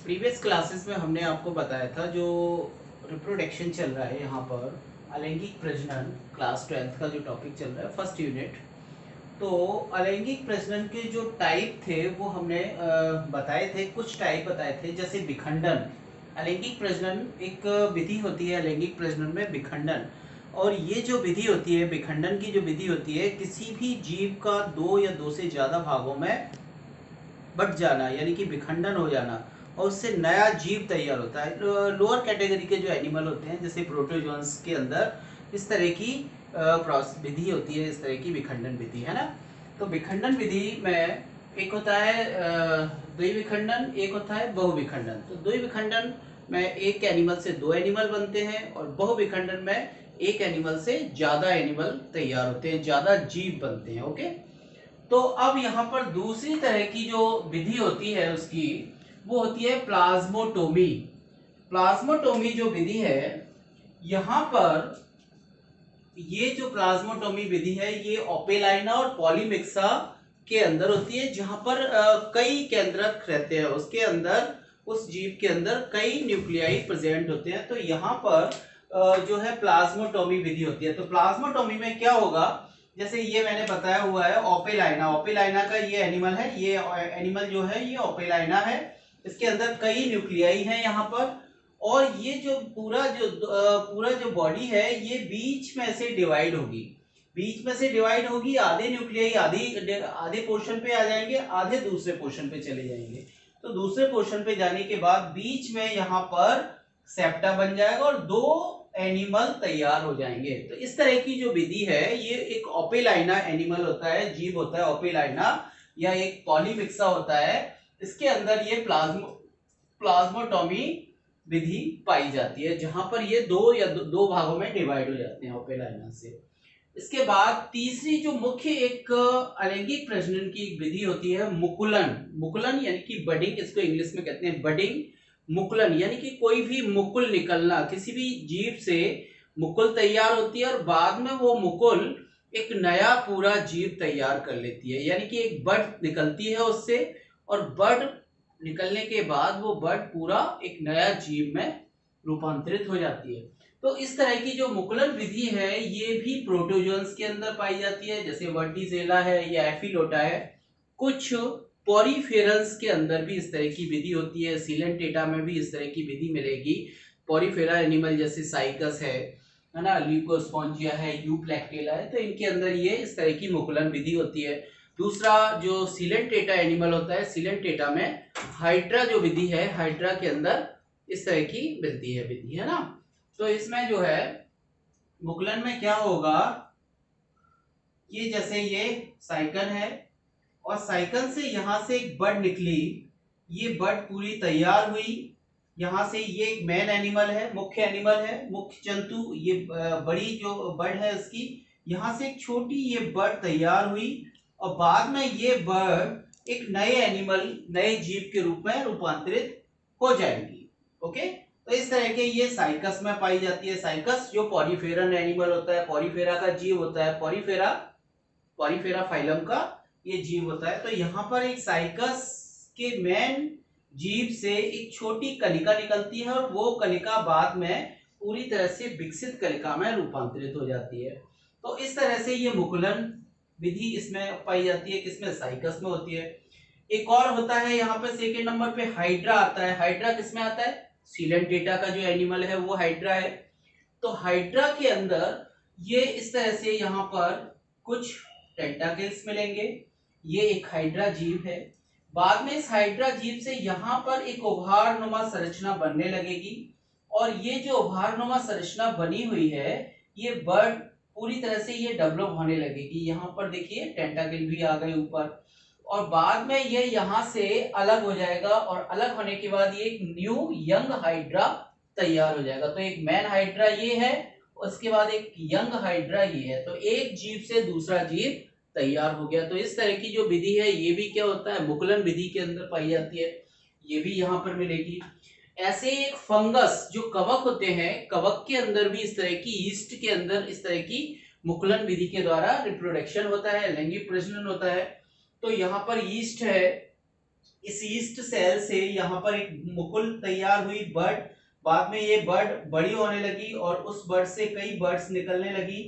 Previous classes में हमने आपको बताया था जो रिप्रोडक्शन चल रहा है यहाँ पर अलैंगिक प्रजनन क्लास 12th का जो टॉपिक चल रहा है फर्स्ट यूनिट। तो अलैंगिक प्रजनन के जो टाइप थे वो हमने बताए थे, कुछ टाइप बताए थे जैसे विखंडन। अलैंगिक प्रजनन एक विधि होती है, अलैंगिक प्रजनन में विखंडन। और ये जो विधि होती है, विखंडन की जो विधि होती है, किसी भी जीव का दो या दो से ज्यादा भागों में बट जाना यानी कि विखंडन हो जाना और उससे नया जीव तैयार होता है। लोअर कैटेगरी के जो एनिमल होते हैं जैसे प्रोटोजोन्स के अंदर इस तरह की विधि होती है, इस तरह की विखंडन विधि है ना। तो विखंडन विधि में एक होता है द्विविखंडन, एक होता है बहुविखंडन। तो द्विविखंडन में एक एनिमल से दो एनिमल बनते हैं और बहुविखंडन में एक एनिमल से ज्यादा एनिमल तैयार होते हैं, ज्यादा जीव बनते हैं। ओके, तो अब यहाँ पर दूसरी तरह की जो विधि होती है उसकी वो होती है प्लाज्मोटोमी। प्लाज्मोटोमी जो विधि है यहाँ पर, ये जो प्लाज्मोटोमी विधि है ये ओपेलाइना और पॉलीमिक्सा के अंदर होती है, जहां पर कई केंद्रक रहते हैं, उसके अंदर उस जीव के अंदर कई न्यूक्लियाई प्रेजेंट होते हैं। तो यहाँ पर जो है प्लाज्मोटोमी विधि होती है। तो प्लाज्मोटोमी में क्या होगा, जैसे ये मैंने बताया हुआ है ओपेलाइना, ओपेलाइना का ये एनिमल है, ये एनिमल जो है ये ओपेलाइना है, इसके अंदर कई न्यूक्लियाई हैं यहाँ पर। और ये जो पूरा जो बॉडी है ये बीच में से डिवाइड होगी, बीच में से डिवाइड होगी, आधे न्यूक्लियाई आधे पोर्शन पे आ जाएंगे, आधे दूसरे पोर्शन पे चले जाएंगे। तो दूसरे पोर्शन पे जाने के बाद बीच में यहाँ पर सेप्टा बन जाएगा और दो एनिमल तैयार हो जाएंगे। तो इस तरह की जो विधि है ये एक ओपेलाइना एनिमल होता है, जीव होता है ओपेलाइना, या एक पॉलीमिक्सा होता है, इसके अंदर ये प्लाज्मोटोमी विधि पाई जाती है, जहां पर ये दो भागों में डिवाइड हो जाते हैं ओपेलाइना से। इसके बाद तीसरी जो मुख्य एक अलैंगिक प्रजनन की विधि होती है मुकुलन। मुकुलन यानी कि बडिंग, इसको इंग्लिश में कहते हैं बडिंग। मुकुलन यानी कि कोई भी मुकुल निकलना, किसी भी जीव से मुकुल तैयार होती है और बाद में वो मुकुल एक नया पूरा जीव तैयार कर लेती है, यानी कि एक बड निकलती है उससे, और बड निकलने के बाद वो बड पूरा एक नया जीव में रूपांतरित हो जाती है। तो इस तरह की जो मुकुलन विधि है ये भी प्रोटोजोन्स के अंदर पाई जाती है, जैसे वर्टिसेला है या एफिलोटा है। कुछ पॉरीफेरल्स के अंदर भी इस तरह की विधि होती है, सिलेंटेटा में भी इस तरह की विधि मिलेगी। पॉरीफेरा एनिमल जैसे साइकस है ना, ल्यूकोस्पोंजिया है, यूप्लेक्टेला है, तो इनके अंदर ये इस तरह की मुकुलन विधि होती है। दूसरा जो सिलेंटेटा एनिमल होता है, सिलेंटेटा में हाइड्रा जो विधि है, हाइड्रा के अंदर इस तरह की मिलती है विधि, है ना। तो इसमें जो है मुकुलन में क्या होगा, ये जैसे ये साइकल है और साइकिल से यहां से एक बड निकली, ये बड पूरी तैयार हुई, यहां से ये एक मेन एनिमल है, मुख्य एनिमल है, मुख्य जंतु, ये बड़ी जो बड है इसकी, यहां से एक छोटी ये बड तैयार हुई और बाद में ये बड एक नए एनिमल, नए जीव के रूप में रूपांतरित हो जाएगी। ओके, तो इस तरह के ये साइकस में पाई जाती है। साइकस जो पॉरीफेरन एनिमल होता है, पॉरीफेरा का जीव होता है, पॉरीफेरा फाइलम का ये जीव होता है। तो यहाँ पर एक साइकस के मेन जीव से एक छोटी कलिका निकलती है और वो कलिका बाद में पूरी तरह से विकसित कलिका में रूपांतरित हो जाती है। तो इस तरह से ये मुकुलन विधि इसमें पाई जाती है, किसमें, साइकस में होती है। एक और होता है यहाँ पे सेकेंड नंबर पे हाइड्रा आता है। हाइड्रा किसमें आता है, सिलेंटेटा का जो एनिमल है वो हाइड्रा है। तो हाइड्रा के अंदर ये इस तरह से यहाँ पर कुछ टेंटाकल्स मिलेंगे, ये एक हाइड्रा जीव है। बाद में इस हाइड्रा जीव से यहाँ पर एक उभारनुमा संरचना बनने लगेगी और ये जो उभारनुमा संरचना बनी हुई है ये बर्ड पूरी तरह से ये डेवलप होने लगेगी। यहाँ पर देखिए टेंटाकल भी आ गए ऊपर, और बाद में ये यहाँ से अलग हो जाएगा और अलग होने के बाद ये एक न्यू यंग हाइड्रा तैयार हो जाएगा। तो एक मैन हाइड्रा ये है, उसके बाद एक यंग हाइड्रा ये है, तो एक जीव से दूसरा जीव तैयार हो गया। तो इस तरह की जो विधि है ये भी क्या होता है, मुकुलन विधि के अंदर पाई जाती है, ये भी यहाँ पर मिलेगी। ऐसे एक फंगस जो कवक होते हैं, कवक के अंदर भी इस तरह की, ईस्ट के अंदर इस तरह की मुकुलन विधि के द्वारा रिप्रोडक्शन होता है, लैंगिक प्रजनन होता है। तो यहाँ पर ईस्ट है, इस ईस्ट सेल से यहाँ पर एक मुकुल तैयार हुई, बर्ड, बाद में ये बर्ड बड़ी होने लगी और उस बर्ड से कई बर्ड्स निकलने लगी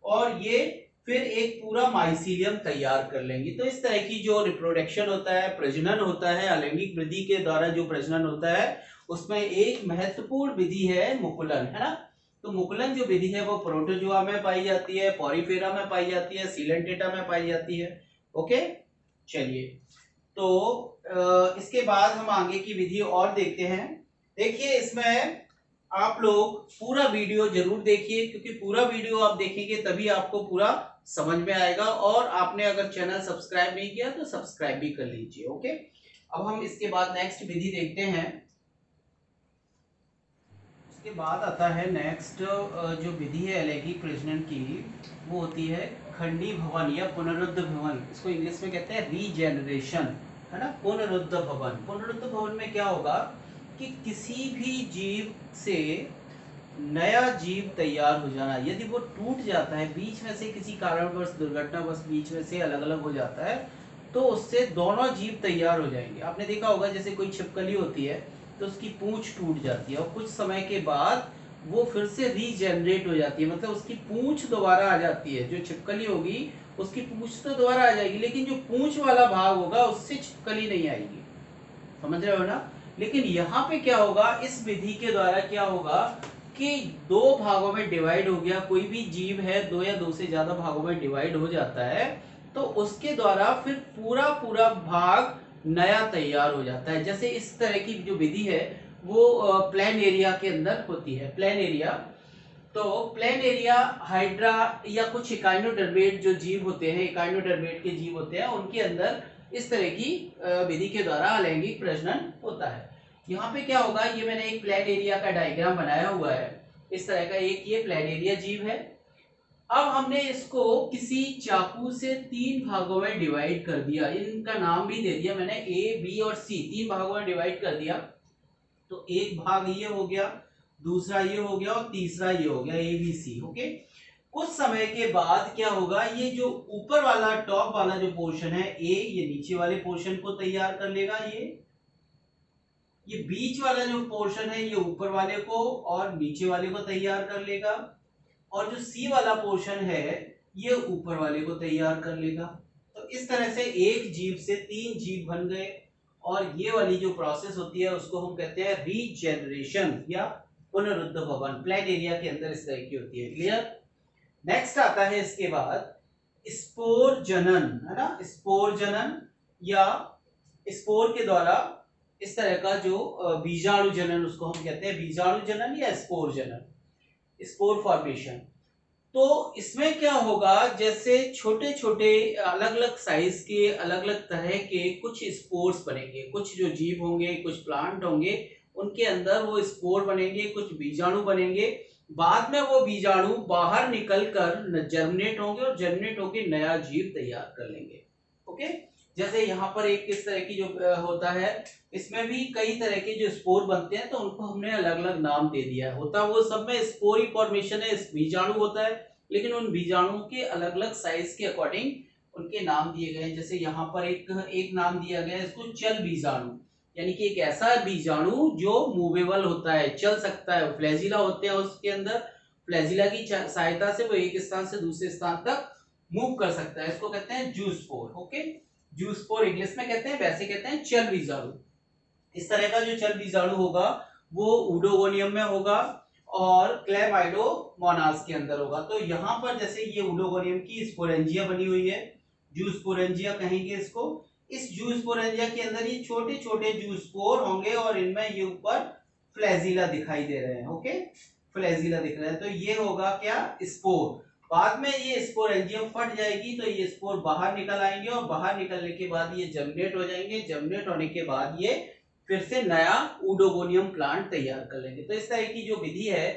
और ये फिर एक पूरा माइसीलियम तैयार कर लेंगी। तो इस तरह की जो रिप्रोडक्शन होता है, प्रजनन होता है, अलैंगिक वृद्धि के द्वारा जो प्रजनन होता है, उसमें एक महत्वपूर्ण विधि है मुकुलन, है ना। तो मुकुलन जो विधि है वो प्रोटोजोआ में पाई जाती है, पॉरीफेरा में पाई जाती है, सीलेंटेटा में पाई जाती है। ओके, चलिए, तो इसके बाद हम आगे की विधि और देखते हैं। देखिए, इसमें आप लोग पूरा वीडियो जरूर देखिए, क्योंकि पूरा वीडियो आप देखेंगे तभी आपको पूरा समझ में आएगा। और आपने अगर चैनल सब्सक्राइब नहीं किया तो सब्सक्राइब भी कर लीजिए। ओके, अब हम इसके बाद नेक्स्ट विधि देखते हैं। इसके बाद आता है नेक्स्ट जो विधि है अलैंगिक प्रजनन की, वो होती है खंडी भवन या पुनरुद्ध भवन। इसको इंग्लिश में कहते हैं रीजेनरेशन, है ना। पुनरुद्ध भवन, पुनरुद्ध भवन में क्या होगा कि किसी भी जीव से नया जीव तैयार हो जाना। यदि वो टूट जाता है बीच में से, किसी कारणवश, दुर्घटनावश बीच में से अलग अलग हो जाता है, तो उससे दोनों जीव तैयार हो जाएंगे। आपने देखा होगा जैसे कोई छिपकली होती है तो उसकी पूंछ टूट जाती है और कुछ समय के बाद वो फिर से रीजेनरेट हो जाती है, मतलब उसकी पूंछ दोबारा आ जाती है। जो छिपकली होगी उसकी पूंछ तो दोबारा आ जाएगी, लेकिन जो पूंछ वाला भाग होगा उससे छिपकली नहीं आएगी, समझ रहे हो ना। लेकिन यहाँ पे क्या होगा, इस विधि के द्वारा क्या होगा कि दो भागों में डिवाइड हो गया। कोई भी जीव है, दो या दो से ज्यादा भागों में डिवाइड हो जाता है, तो उसके द्वारा फिर पूरा पूरा भाग नया तैयार हो जाता है। जैसे इस तरह की जो विधि है वो प्लेन एरिया के अंदर होती है। प्लेन एरिया, तो प्लेन एरिया हाइड्रा या कुछ इकाइनोडर्मेट जो जीव होते हैं, इकाइनोडर्मेट के जीव होते हैं, उनके अंदर इस तरह की विधि के द्वारा अलैंगिक प्रजनन होता है। यहाँ पे क्या होगा, ये मैंने एक प्लेन एरिया का डायग्राम बनाया हुआ है। इस तरह का एक ये प्लेन एरिया जीव है। अब हमने इसको किसी चाकू से तीन भागों में डिवाइड कर दिया। इनका नाम भी दे दिया मैंने, ए, बी और सी, तीन भागों में डिवाइड कर दिया। तो एक भाग ये हो गया, दूसरा ये हो गया और तीसरा ये हो गया, ए बी सी। ओके, कुछ समय के बाद क्या होगा, ये जो ऊपर वाला टॉप वाला जो पोर्शन है ए, ये नीचे वाले पोर्शन को तैयार कर लेगा। ये बीच वाला जो पोर्शन है ये ऊपर वाले को और नीचे वाले को तैयार कर लेगा, और जो सी वाला पोर्शन है ये ऊपर वाले को तैयार कर लेगा। तो इस तरह से एक जीव से तीन जीव बन गए, और ये वाली जो प्रोसेस होती है उसको हम कहते हैं रीजेनरेशन या पुनरुद्ध भवन। प्लेन एरिया के अंदर इस तरह की होती है। क्लियर। नेक्स्ट आता है इसके बाद स्पोर जनन, है ना। स्पोर जनन या स्पोर के द्वारा इस तरह का जो बीजाणु जनन, उसको हम कहते हैं बीजाणु जनन या स्पोर जनन, स्पोर फॉर्मेशन। तो इसमें क्या होगा, जैसे छोटे छोटे अलग अलग साइज के, अलग अलग तरह के कुछ स्पोर्स बनेंगे। कुछ जो जीव होंगे, कुछ प्लांट होंगे, उनके अंदर वो स्पोर बनेंगे, कुछ बीजाणु बनेंगे। बाद में वो बीजाणु बाहर निकल कर जर्मिनेट होंगे और जर्मिनेट होकर नया जीव तैयार कर लेंगे। ओके, जैसे यहाँ पर एक किस तरह की जो होता है, इसमें भी कई तरह के जो स्पोर बनते हैं, तो उनको हमने अलग अलग नाम दे दिया है। होता वो सब में स्पोरी फॉर्मेशन है, बीजाणु होता है, लेकिन उन बीजाणुओं के अलग अलग साइज के अकॉर्डिंग उनके नाम दिए गए हैं। जैसे यहाँ पर एक नाम दिया गया है इसको चल बीजाणु, यानी कि एक ऐसा बीजाणु जो मूवेबल होता है, चल सकता है। फ्लैजिला होते हैं उसके अंदर, फ्लैजिला की सहायता से वो एक स्थान से दूसरे स्थान तक मूव कर सकता है। इसको कहते हैं जूस्पोर। ओके, जूस्पोर इंग्लिश में कहते हैं, वैसे कहते हैं चल बीजाणु। इस तरह का जो चल बीजाणु होगा वो उडोगोनियम में होगा और क्लेमाइडोमोनास के अंदर होगा। तो यहाँ पर जैसे ये उडोगोनियम की स्पोरेंजिया बनी हुई है, जूस्पोरेंजिया कहेंगे इसको। इस जूस्पोरेंजिया के अंदर ये छोटे छोटे जूस्पोर होंगे और इनमें ये ऊपर फ्लैजिला दिखाई दे रहे हैं। ओके, फ्लैजिला दिख रहा है, तो ये होगा क्या, स्पोर। बाद में ये स्पोरेंजियम फट जाएगी तो ये स्पोर बाहर निकल आएंगे और बाहर निकलने के बाद ये जर्मिनेट हो जाएंगे। जर्मिनेट होने के बाद ये फिर से नया उडोगोनियम प्लांट तैयार कर लेंगे। तो इस तरह की जो विधि है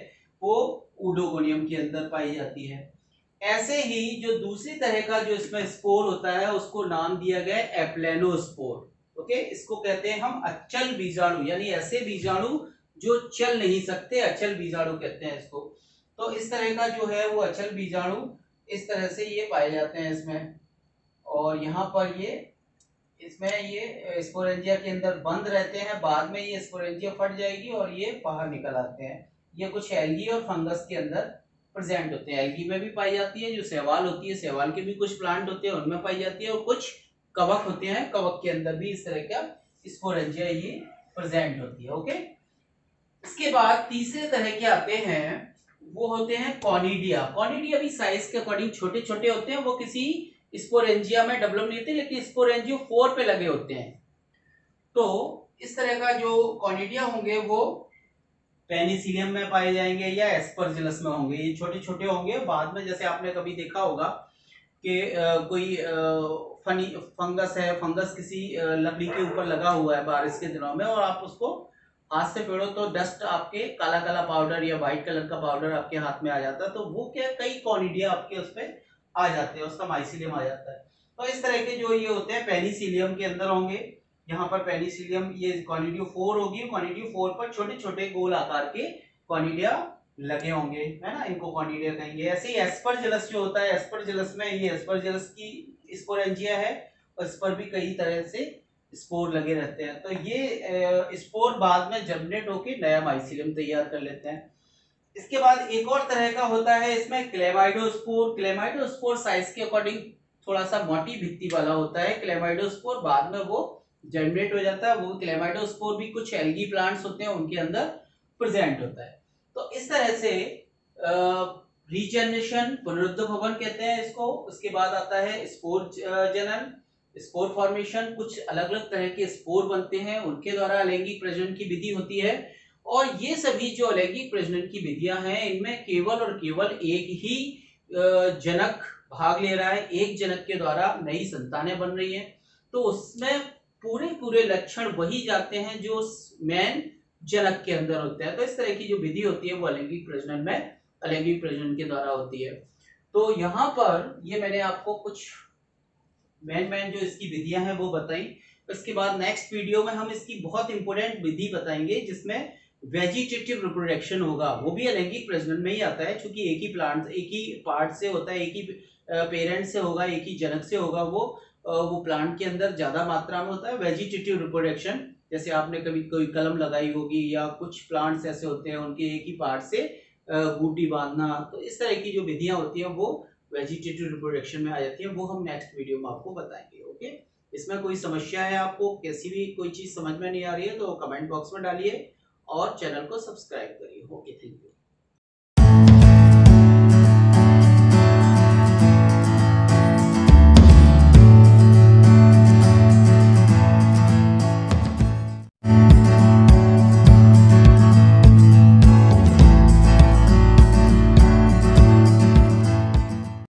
वो उडोगोनियम के अंदर पाई जाती है। ऐसे ही जो दूसरी तरह का जो इसमें स्पोर होता है उसको नाम दिया गया है एप्लेनोस्पोर। ओके, इसको कहते हैं हम अचल बीजाणु, यानी ऐसे बीजाणु जो चल नहीं सकते, अचल बीजाणु कहते हैं इसको। तो इस तरह का जो है वो अचल बीजाणु इस तरह से ये पाए जाते हैं इसमें। और यहाँ पर ये इसमें ये स्पोरेंजिया के अंदर बंद रहते हैं, बाद में ये स्पोरेंजिया फट जाएगी और ये बाहर निकल आते हैं। ये कुछ एल्गी और फंगस के अंदर प्रेजेंट होते हैं। एल्गी में भी पाई जाती है, जो शैवाल होती है, शैवाल के भी कुछ प्लांट होते हैं उनमें पाई जाती है, और कुछ कवक होते हैं, कवक के अंदर भी इस तरह का स्पोरेंजिया ये प्रेजेंट होती है। ओके, इसके बाद तीसरे तरह के आते हैं, वो होते हैं कॉनिडिया। कॉनिडिया भी साइज के अकॉर्डिंग छोटे छोटे होते हैं, वो किसी स्पोरेंजिया में डेवलप नहीं होते, लेकिन स्पोरेंजियो 4 पे लगे होते हैं। तो इस तरह का जो कॉनिडिया होंगे वो पेनिसिलियम में पाए जाएंगे या एस्परजिलस में होंगे। ये छोटे छोटे होंगे, बाद में जैसे आपने कभी देखा होगा कि कोई फनी फंगस है, फंगस किसी लकड़ी के ऊपर लगा हुआ है बारिश के दिनों में, और आप उसको हाथ से पेड़ो तो डस्ट आपके काला काला पाउडर या व्हाइट कलर का पाउडर आपके हाथ में आ जाता है, तो वो क्या कई कॉनिडिया आपके उस पर आ जाते हैं, उसका माइसिलियम आ जाता है। तो इस तरह के जो ये होते हैं पेनिसिलियम के अंदर होंगे। यहाँ पर पेनिसिलियम, ये कॉनिडियो 4 होगी, कॉनिडियो 4 पर छोटे छोटे गोल आकार के कॉनिडिया लगे होंगे, है ना, इनको कॉनिडिया कहेंगे। ऐसे ही एस्परजिलस जो होता है, एस्परजिलस में ये एस्परजिलस की स्पोरेंजिया है, और इस पर भी कई तरह से स्पोर लगे रहते हैं। तो ये स्पोर बाद में जर्मिनेट होकर नया माइसिलियम तैयार कर लेते हैं। इसके बाद एक और तरह का होता है इसमें क्लेमाइडोस्पोर। क्लेमाइडोस्पोर साइज के अकॉर्डिंग थोड़ा सा मोटी भित्ति वाला होता है। क्लेमाइडोस्पोर बाद में वो जनरेट हो जाता है। वो क्लेमाइडोस्पोर भी कुछ एल्गी प्लांट्स होते हैं उनके अंदर प्रेजेंट होता है। तो इस तरह से रीजनरेशन, पुनरुद्ध भवन कहते हैं इसको। उसके बाद आता है स्पोर जनन, स्पोर फॉर्मेशन। कुछ अलग अलग तरह के स्पोर बनते हैं, उनके द्वारा अलैंगिक प्रजनन की विधि होती है। और ये सभी जो अलैंगिक प्रजनन की विधियां हैं, इनमें केवल और केवल एक ही जनक भाग ले रहा है, एक जनक के द्वारा नई संतानें बन रही हैं। तो उसमें पूरे पूरे लक्षण वही जाते हैं जो मेन जनक के अंदर होते हैं। तो इस तरह की जो विधि होती है वो अलैंगिक प्रजनन में, अलैंगिक प्रजनन के द्वारा होती है। तो यहाँ पर ये मैंने आपको कुछ मेन जो इसकी विधियां हैं वो बताई। इसके बाद नेक्स्ट वीडियो में हम इसकी बहुत इंपॉर्टेंट विधि बताएंगे जिसमें वेजिटेटिव रिप्रोडक्शन होगा। वो भी अलैंगिक प्रजनन में ही आता है, क्योंकि एक ही प्लांट, एक ही पार्ट से होता है, एक ही पेरेंट से होगा, एक ही जनक से होगा। वो प्लांट के अंदर ज्यादा मात्रा में होता है वेजिटेटिव रिप्रोडक्शन। जैसे आपने कभी कोई कलम लगाई होगी, या कुछ प्लांट्स ऐसे होते हैं उनके एक ही पार्ट से बूटी बांधना। तो इस तरह की जो विधियां होती हैं वो वेजिटेटिव रिप्रोडक्शन में आ जाती है। वो हम नेक्स्ट वीडियो में आपको बताएंगे। ओके, इसमें कोई समस्या है, आपको कैसी भी कोई चीज समझ में नहीं आ रही है तो कमेंट बॉक्स में डालिए और चैनल को सब्सक्राइब करिए। Okay, thank you.